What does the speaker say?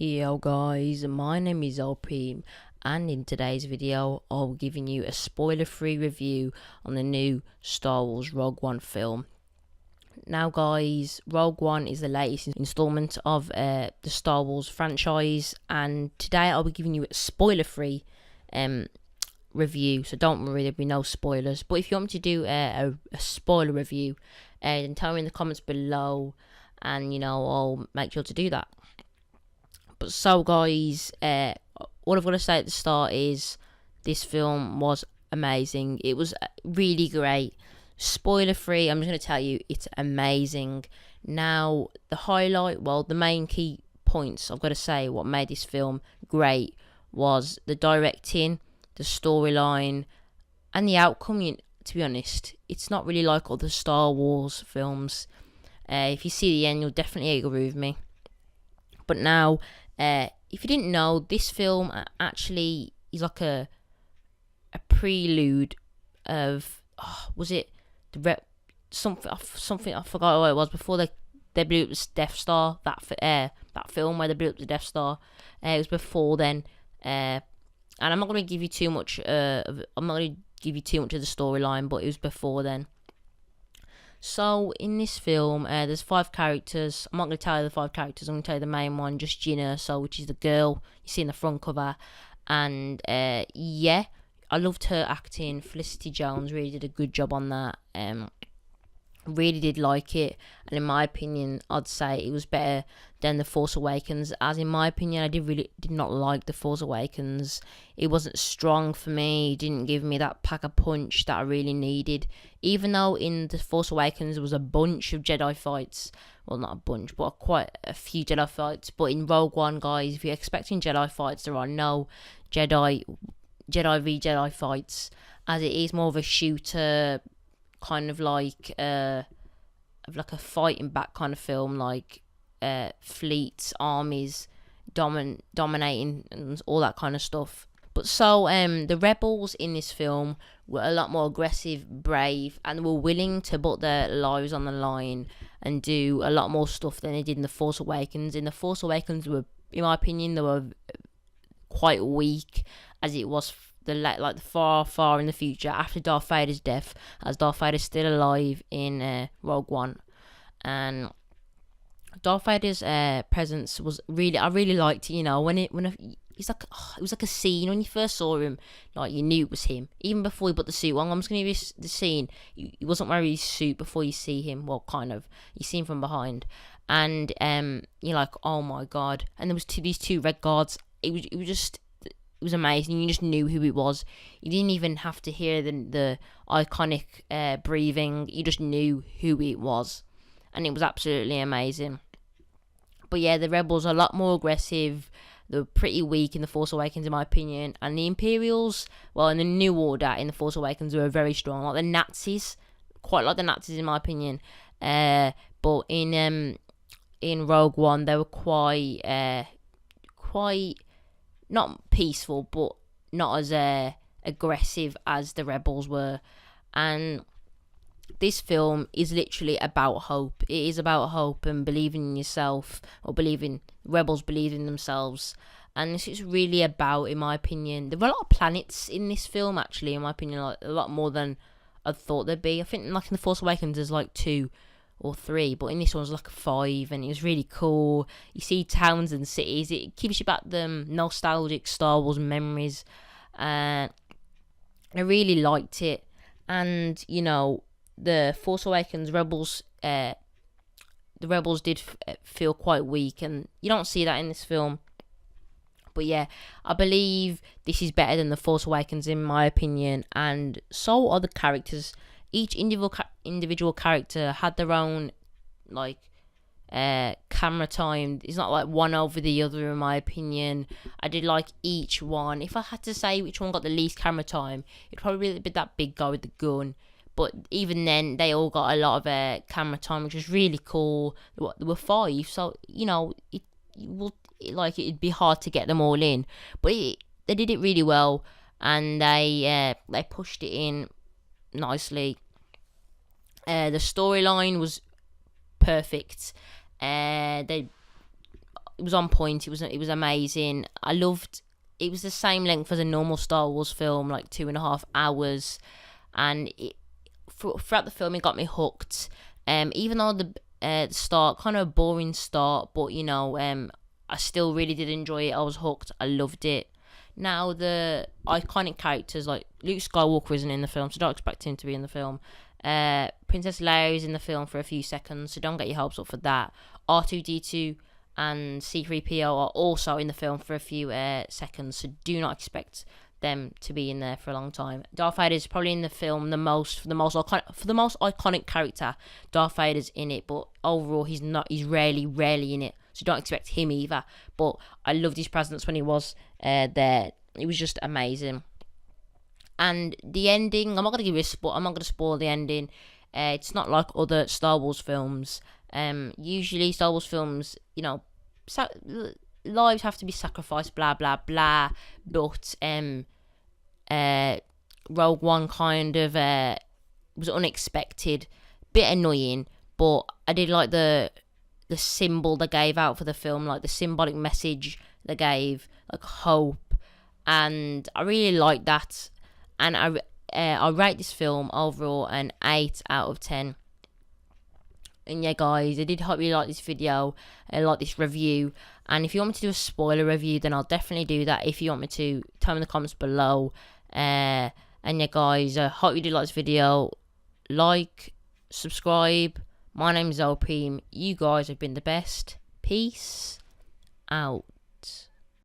Yo guys, my name is Zopreme, and in today's video I'll be giving you a spoiler-free review on the new Star Wars Rogue One film. Now guys, Rogue One is the latest installment of the Star Wars franchise, and today I'll be giving you a spoiler-free review, so don't worry, there'll be no spoilers. But if you want me to do a spoiler review, then tell me in the comments below, and I'll make sure to do that. But so guys, all I've got to say at the start is this film was amazing. It was really great. Spoiler free, I'm just going to tell you it's amazing. Now, the main key points I've got to say what made this film great was the directing, the storyline, and the outcome. To be honest, it's not really like other Star Wars films. If you see the end, you'll definitely agree with me. But now, if you didn't know, this film actually is like a prelude of something I forgot what it was before they blew up the Death Star. That film where they blew up the Death Star. It was before then, and I'm not going to give you too much. I'm not going to give you too much of the storyline, but it was before then. So in this film, there's 5 characters. I'm not going to tell you the 5 characters. I'm going to tell you the main one, just Galen Erso, which is the girl you see in the front cover. And yeah, I loved her acting. Felicity Jones really did a good job on that. Really did like it, and in my opinion, I'd say it was better than The Force Awakens. As in my opinion, I did not like The Force Awakens. It wasn't strong for me. It didn't give me that pack a punch that I really needed. Even though in The Force Awakens there was a bunch of Jedi fights. Well, not a bunch, but quite a few Jedi fights. But in Rogue One, guys, if you're expecting Jedi fights, there are no Jedi v Jedi fights, as it is more of a shooter, kind of like a fighting back kind of film, like fleets, armies dominating and all that kind of stuff. But so the rebels in this film were a lot more aggressive, brave, and were willing to put their lives on the line and do a lot more stuff than they did in The Force Awakens. In The Force Awakens, in my opinion, they were quite weak, as it was the far in the future after Darth Vader's death, as Darth Vader's still alive in Rogue One. And Darth Vader's presence was I really liked it. He's like, it was like a scene when you first saw him, like you knew it was him even before he put the suit on. I'm just gonna give you the scene. He wasn't wearing his suit before you see him. Well, kind of. You see him from behind, and you're like, oh my god. And there was these two red guards. It was amazing. You just knew who it was. You didn't even have to hear the iconic breathing. You just knew who it was, and it was absolutely amazing. But yeah, the rebels are a lot more aggressive. They were pretty weak in The Force Awakens, in my opinion. And the Imperials, well, in the New Order in The Force Awakens, were very strong, like the Nazis, quite like the Nazis, in my opinion. But in Rogue One, they were quite not peaceful, but not as aggressive as the rebels were. And this film is literally about hope. It is about hope and believing in yourself, or rebels believe in themselves. And this is really about, in my opinion, there were a lot of planets in this film, actually, in my opinion, like a lot more than I thought there'd be. I think like in The Force Awakens there's like 2 or 3, but in this one was like 5, and it was really cool. You see towns and cities. It gives you back them nostalgic Star Wars memories, and I really liked it. And the Force Awakens rebels, the rebels did feel quite weak, and you don't see that in this film. But yeah, I believe this is better than The Force Awakens, in my opinion, and so are the characters. Each individual character had their own camera time. It's not like one over the other, in my opinion. I did like each one. If I had to say which one got the least camera time, it'd probably be that big guy with the gun. But even then, they all got a lot of camera time, which was really cool. There were 5, so it'd be hard to get them all in. But they did it really well, and they pushed it in nicely. The storyline was perfect. They was on point. It was amazing. I loved. It was the same length as a normal Star Wars film, like 2.5 hours, and throughout the film it got me hooked. Even though the start kind of boring start, but I still really did enjoy it. I was hooked. I loved it. Now the iconic characters like Luke Skywalker isn't in the film, so don't expect him to be in the film. Princess Leia is in the film for a few seconds, so don't get your hopes up for that. R2D2 and C3PO are also in the film for a few seconds, so do not expect them to be in there for a long time. Darth Vader is probably in the film for the most iconic character. Darth Vader's in it, but overall he's not. He's rarely in it, so don't expect him either. But I loved his presence when he was there. It was just amazing. And the ending, I'm not going to spoil the ending. It's not like other Star Wars films. Usually Star Wars films, lives have to be sacrificed, blah blah blah. But Rogue One kind of was unexpected, bit annoying. But I did like the symbol they gave out for the film, like the symbolic message they gave, like hope, and I really liked that. And I rate this film overall an 8 out of 10. And yeah, guys, I did hope you like this video, like this review. And if you want me to do a spoiler review, then I'll definitely do that. If you want me to, tell me in the comments below. And yeah, guys, I hope you did like this video. Like, subscribe. My name's Zopreme. You guys have been the best. Peace out.